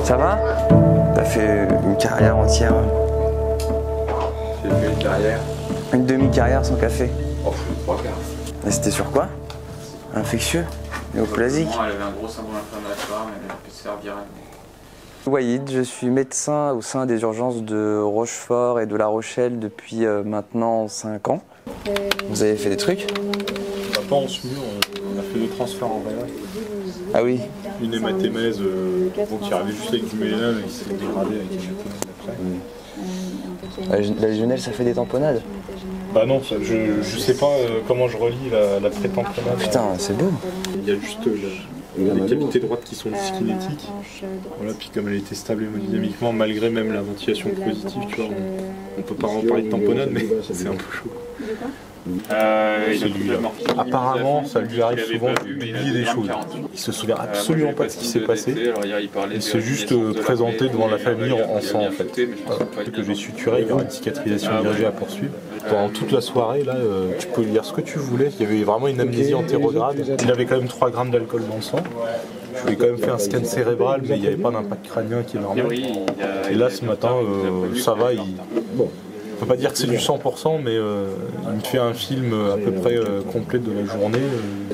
Ça va? T'as fait une carrière entière. J'ai fait une carrière. Une demi-carrière sans café. Oh, trois quarts. Et c'était sur quoi? Infectieux? Néoplasique? Elle avait un gros syndrome inflammatoire, mais elle a pu se faire virer. Wahid, je suis médecin au sein des urgences de Rochefort et de La Rochelle depuis maintenant 5 ans. Vous avez fait des trucs? On n'a pas en suivi, on a fait 2 transferts en vrai. Ah oui? Une hématémèse, qui arrivait juste avec du mélanome et qui s'est dégradée avec hématémèse après. La légionelle, ça fait des tamponnades? Bah non, je sais pas comment je relie la pré-tamponnade. Putain, c'est beau. Il y a juste les cavités droites qui sont dyskinétiques. Voilà, puis comme elle était stable hémodynamiquement, malgré même la ventilation positive, tu vois, on peut pas en parler de tamponnade, mais c'est un peu chaud. Apparemment, ça lui arrive souvent d'oublier des choses. Il se souvient absolument pas de ce qui s'est passé. Il s'est juste présenté devant la famille en sang en fait. Que j'ai suturé, il y aura une cicatrisation dirigée à poursuivre. Pendant toute la soirée, là, tu peux lire ce que tu voulais. Il y avait vraiment une amnésie antérograde. Il avait quand même 3 grammes d'alcool dans le sang. Je lui ai quand même fait un scan cérébral, mais il n'y avait pas d'impact crânien qui est normal. Et là, ce matin, ça va. On peut pas dire que c'est du 100%, mais il me fait un film à peu près complet de la journée.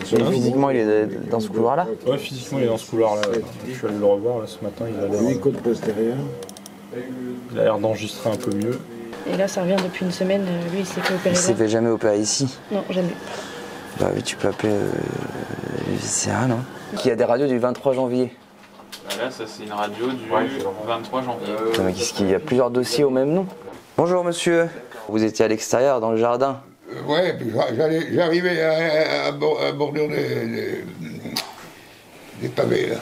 Physiquement, il est dans ce couloir-là? Ouais, physiquement, il est dans ce couloir-là. Je suis allé le revoir là, ce matin. Il a l'air d'enregistrer un peu mieux. Et là, ça revient depuis une semaine. Lui, il s'est fait opérer. Il s'est fait jamais opérer ici? Non, jamais. Bah oui, tu peux appeler les viscérales. Hein. Qui a des radios du 23 janvier. Là, ça, c'est une radio du 23 janvier. Putain, mais qu'est-ce qu'il y a plusieurs dossiers au même nom? Bonjour monsieur, vous étiez à l'extérieur dans le jardin? Ouais, puis j'arrivais à bordure des pavés là.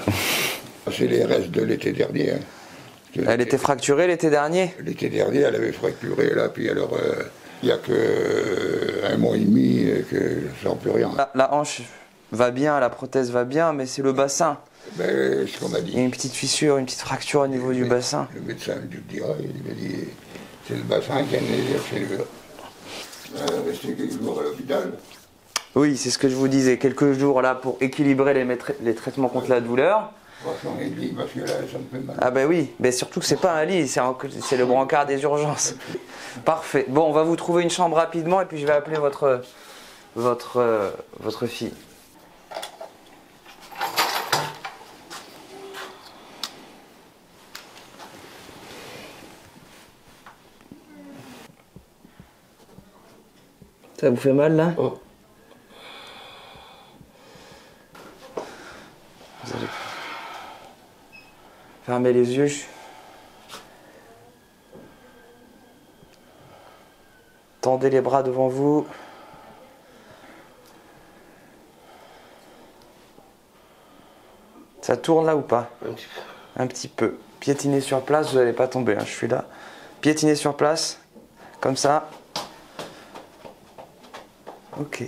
C'est les restes de l'été dernier. Hein. Elle était fracturée l'été dernier? L'été dernier, elle avait fracturé là, puis alors il n'y a que 1 mois et demi que je sens plus rien. La hanche va bien, la prothèse va bien, mais c'est le bassin. Ben, c'est ce qu'on m'a dit. Il y a une petite fissure, une petite fracture au niveau du bassin. Le médecin me dira, il m'a dit. C'est le bassin qui a chez le... Rester quelques jours à l'hôpital. Oui, c'est ce que je vous disais. Quelques jours là pour équilibrer les traitements contre la douleur. Franchement, les lits, parce que là, ça me fait mal. Ah ben oui, mais surtout que c'est pas un lit, c'est le brancard des urgences. Parfait. Bon, on va vous trouver une chambre rapidement et puis je vais appeler votre fille. Ça vous fait mal là? Oh. Vous allez fermer les yeux. Tendez les bras devant vous. Ça tourne là ou pas? Un petit peu. Un petit peu. Piétinez sur place, vous n'allez pas tomber, hein, je suis là. Piétinez sur place, comme ça. Ok,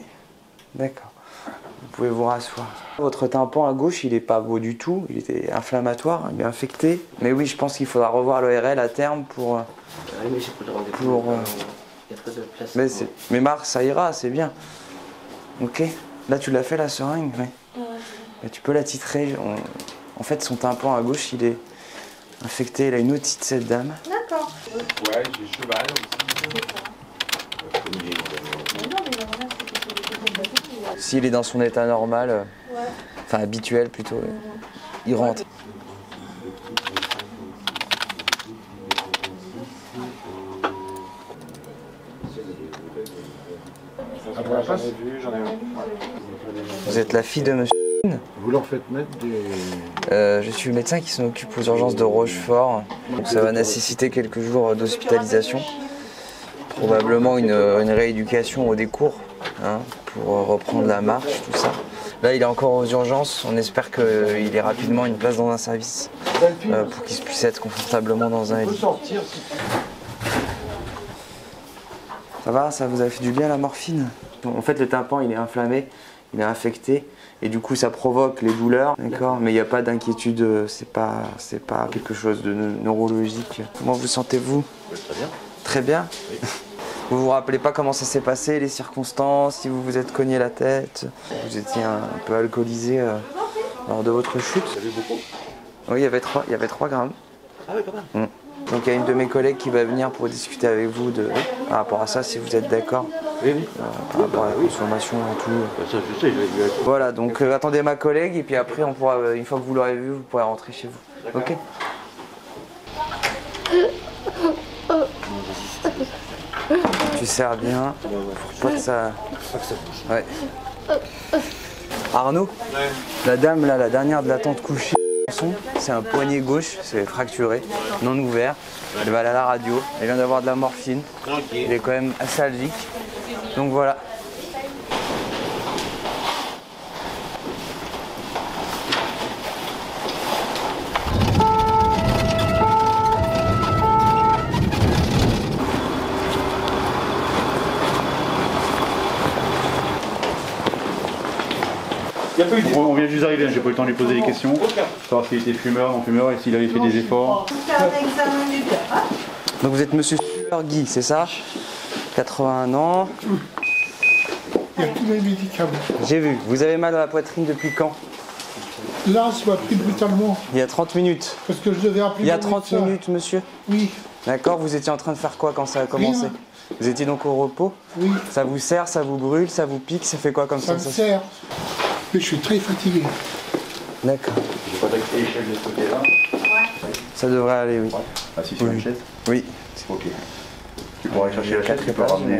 d'accord. Vous pouvez vous rasseoir. Votre tympan à gauche, il n'est pas beau du tout. Il était inflammatoire, il est infecté. Mais oui, je pense qu'il faudra revoir l'ORL à terme pour... Oui, mais j'ai pas le rendez-vous. Il y a trop de place. Mais Mars, ça ira, c'est bien. Ok. Là, tu l'as fait la seringue, oui. Ouais. Tu peux la titrer. En fait, son tympan à gauche, il est infecté. Il a une otite, cette dame. D'accord. Ouais, j'ai cheval aussi. S'il est dans son état normal, enfin habituel plutôt, il rentre. Vous êtes la fille de monsieur. Vous leur faites mettre des... Je suis le médecin qui s'en occupe aux urgences de Rochefort. Donc ça va nécessiter quelques jours d'hospitalisation. Probablement une rééducation au décours, hein, pour reprendre la marche, tout ça. Là, il est encore aux urgences. On espère qu'il ait rapidement une place dans un service pour qu'il puisse être confortablement dans un lit. Ça va? Ça vous a fait du bien la morphine? En fait, le tympan, il est inflammé, il est infecté. Et du coup, ça provoque les douleurs, d'accord? Mais il n'y a pas d'inquiétude, c'est pas quelque chose de neurologique. Comment vous sentez-vous? Très bien. Très bien. Oui. Vous vous rappelez pas comment ça s'est passé, les circonstances, si vous vous êtes cogné la tête? Vous étiez un peu alcoolisé lors de votre chute? Vous avez beaucoup? Oui, il y avait 3 grammes. Ah oui, quand même. Donc il y a une de mes collègues qui va venir pour discuter avec vous par rapport à ça, si vous êtes d'accord. Oui, oui. Par rapport à la consommation et tout. Ça, je sais, je l'ai vu. Voilà, donc attendez ma collègue et puis après, on pourra, une fois que vous l'aurez vu, vous pourrez rentrer chez vous. Ok. Tu serres bien pour pas que ça... Ouais. Arnaud, la dame là, la dernière de la tente couchée, c'est un poignet gauche, c'est fracturé, non ouvert. Elle va aller à la radio, elle vient d'avoir de la morphine. Elle est quand même assez allergique. Donc voilà. On vient juste d'arriver, j'ai pas eu le temps de lui poser des questions, savoir s'il était fumeur, non fumeur et s'il avait fait des efforts. Donc vous êtes monsieur Guy, c'est ça? 81 ans. Il y a tous les médicaments. J'ai vu. Vous avez mal à la poitrine depuis quand? Là, ça m'a pris brutalement. Il y a 30 minutes. Parce que je devais appeler. Il y a mon 30 médecin. minutes, monsieur. Oui, D'accord, vous étiez en train de faire quoi quand ça a commencé? Rien. Vous étiez donc au repos? oui, Ça vous serre, ça vous brûle, ça vous pique, ça fait quoi comme ça me sensation? sert. Mais je suis très fatigué. D'accord. J'ai pas d'accès échelle de ce côté-là. Ça devrait aller, oui. Assis sur Oui. une chaise. Oui. Ok. Tu pourras aller chercher la chaise, tu peux ramener.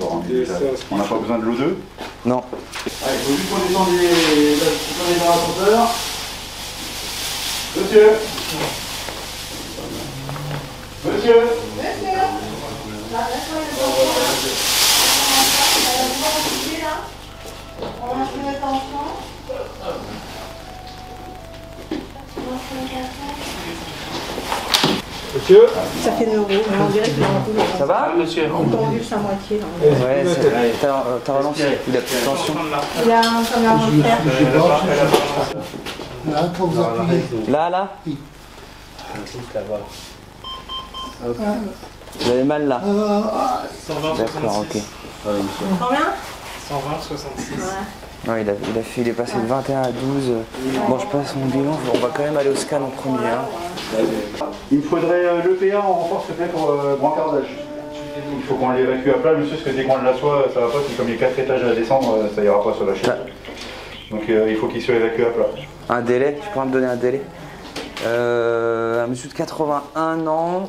On n'a pas besoin de l'eau 2. Non. Allez, il faut juste qu'on descende dans l'ascenseur. Monsieur. Monsieur. Monsieur. Ça fait 9 euros, mais on dirait qu'il est en couleur. Ça va? Monsieur. Tendu sa moitié là. Ouais, t'as relancé. Il a plus de tension. Il a un commentaire. Là, quand vous appuyez. Là? Vous avez mal là? D'accord, ok. Combien? 120, 66. Ouais, il est passé de 21 à 12. Bon, je passe mon bilan. On va quand même aller au scan en premier. Hein. Il me faudrait l'EPA en renfort, s'il te plaît, pour brancardage. Il faut qu'on l'évacue à plat, monsieur, parce que dès qu'on l'assoit, ça va pas. Puis comme il y a 4 étages à descendre, ça ira pas sur la chaise. Donc il faut qu'il soit évacué à plat. Un délai? Tu pourrais me donner un délai? Un monsieur de 81 ans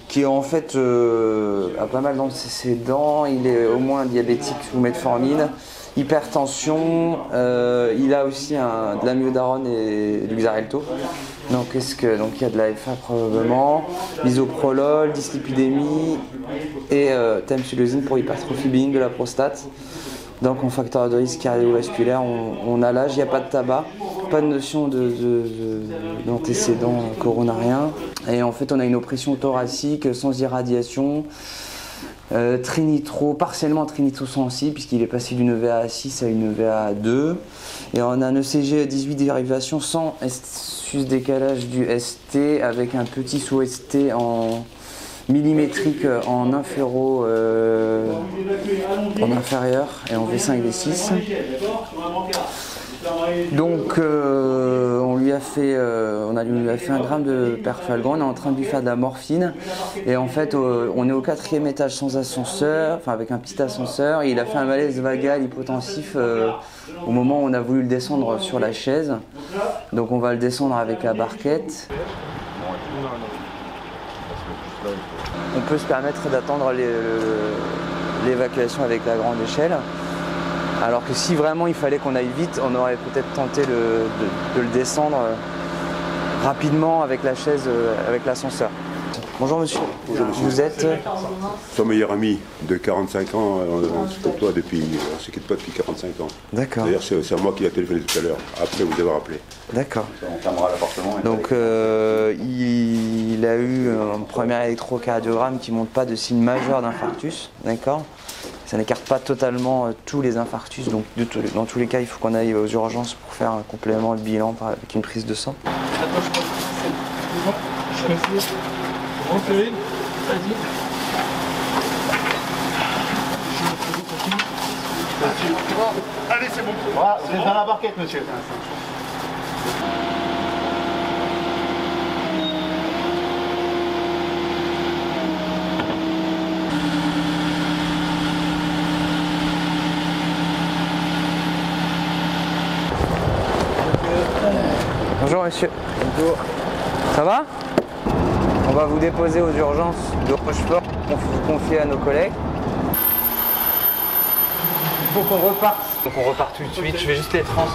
qui en fait a pas mal d'antécédents. Il est au moins diabétique sous metformine, hypertension. Il a aussi de l'amiodarone et du Xarelto. Donc il y a de la FA probablement, bisoprolol, dyslipidémie et tamsulosin pour hypertrophie bénigne de la prostate. Donc en facteur de risque cardiovasculaire, on a l'âge, il n'y a pas de tabac, pas de notion d'antécédent coronarien. Et en fait on a une oppression thoracique sans irradiation, partiellement trinitro-sensible puisqu'il est passé d'une EVA à 6 à une EVA à 2. Et on a un ECG à 18 dérivations sans décalage du ST avec un petit sous-ST en millimétrique en inféro en inférieur et en V5 et V6. Donc on lui a fait un gramme de perfalgan, on est en train de lui faire de la morphine et en fait on est au 4e étage sans ascenseur, enfin avec un petit ascenseur, et il a fait un malaise vagal hypotensif au moment où on a voulu le descendre sur la chaise. Donc on va le descendre avec la barquette. On peut se permettre d'attendre l'évacuation avec la grande échelle. Alors que si vraiment il fallait qu'on aille vite, on aurait peut-être tenté de le descendre rapidement avec la chaise, avec l'ascenseur. Bonjour monsieur. Bonjour monsieur. Vous êtes Son meilleur ami de 45 ans, on se côtoie depuis, on se quitte pas depuis 45 ans. D'accord. D'ailleurs c'est à moi qui l'a téléphoné tout à l'heure, après vous avoir appelé. D'accord. On fermera l'appartement. Donc il a eu un premier électrocardiogramme qui ne montre pas de signe majeur d'infarctus. D'accord. Ça n'écarte pas totalement tous les infarctus, donc dans tous les cas il faut qu'on aille aux urgences pour faire un complément de bilan avec une prise de sang. Allez, c'est bon. Voilà, vous êtes dans la barquette, monsieur. monsieur. Bonjour. Ça va? On va vous déposer aux urgences de Rochefort, qu'on vous confie à nos collègues. Il faut qu'on reparte. Donc on repart tout de suite, je vais juste les trans.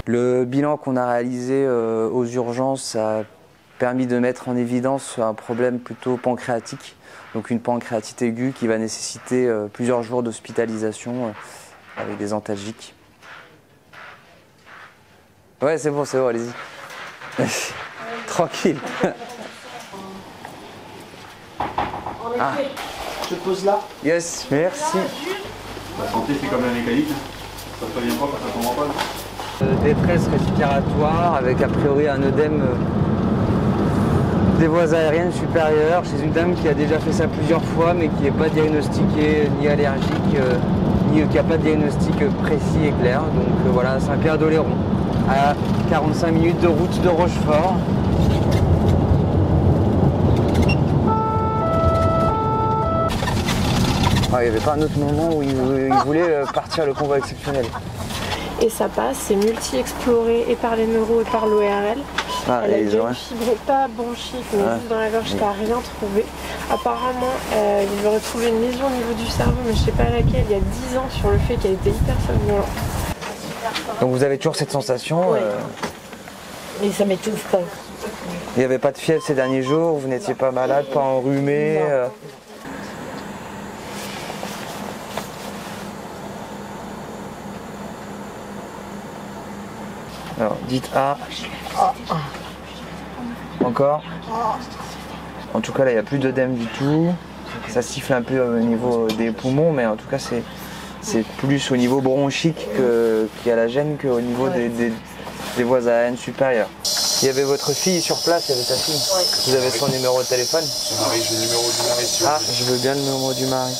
Le bilan qu'on a réalisé aux urgences a permis de mettre en évidence un problème plutôt pancréatique. Donc une pancréatite aiguë qui va nécessiter plusieurs jours d'hospitalisation avec des antalgiques. Ouais, c'est bon, allez-y. Tranquille. Ah. Je pose là. Yes, merci. La santé, c'est comme la mécanique. Ça ne prévient pas quand ça comprend pas. Détresse respiratoire avec a priori un œdème des voies aériennes supérieures chez une dame qui a déjà fait ça plusieurs fois mais qui n'est pas diagnostiquée ni allergique ni qui n'a pas de diagnostic précis et clair. Donc voilà, Saint-Pierre-d'Oléron, à 45 minutes de route de Rochefort. Ah, il n'y avait pas un autre moment où il voulait partir le convoi exceptionnel. Et ça passe, c'est multi-exploré et par les neuros et par l'ORL. Ah, elle a déjà une fibre pas bronchique, mais juste dans la gorge, t'as rien trouvé. Apparemment, il aurait trouvé une lésion au niveau du cerveau, mais je sais pas laquelle, il y a 10 ans, sur le fait qu'elle était hyper somnolente. Donc vous avez toujours cette sensation Mais ça m'étouffe pas. Il n'y avait pas de fièvre ces derniers jours, vous n'étiez pas malade, pas enrhumé Alors, dites A. Encore. En tout cas, là, il n'y a plus d'œdème du tout. Ça siffle un peu au niveau des poumons, mais en tout cas, c'est plus au niveau bronchique qu'il y a la gêne qu'au niveau des voies aériennes supérieures. Il y avait votre fille sur place, il y avait ta fille. Vous avez son numéro de téléphone? Marie, j'ai le numéro du mari. Ah, je veux bien le numéro du mari.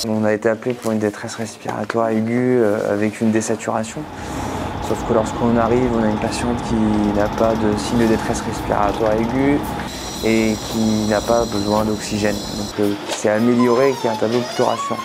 On a été appelé pour une détresse respiratoire aiguë avec une désaturation. Sauf que lorsqu'on arrive, on a une patiente qui n'a pas de signe de détresse respiratoire aiguë et qui n'a pas besoin d'oxygène. Donc qui s'est amélioré et qui a un tableau plutôt rassurant.